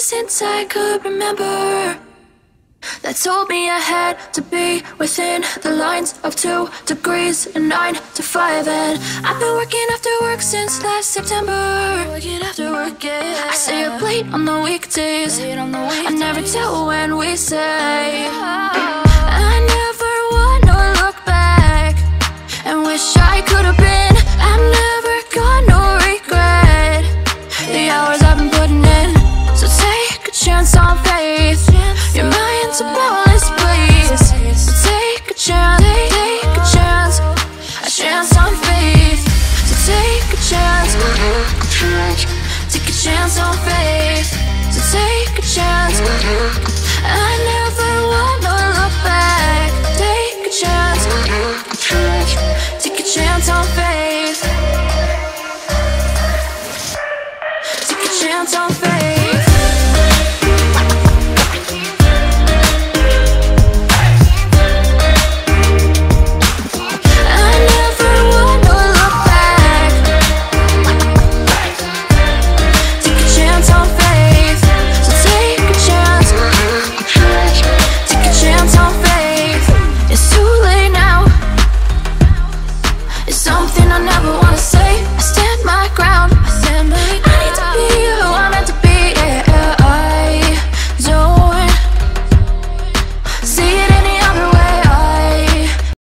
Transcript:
Since I could remember, that told me I had to be within the lines of 2 degrees and 9 to 5. And I've been working after work since last September. Working after work, yeah. I stay up late on the weekdays. I never tell when we say. I never wanna look back and wish I could have been. I've never got no regret. The hours I've been putting in. So take a chance on faith. Your mind's a boundless place. So take a chance, a chance on faith. So take a chance, take a chance on faith. So take a chance. I never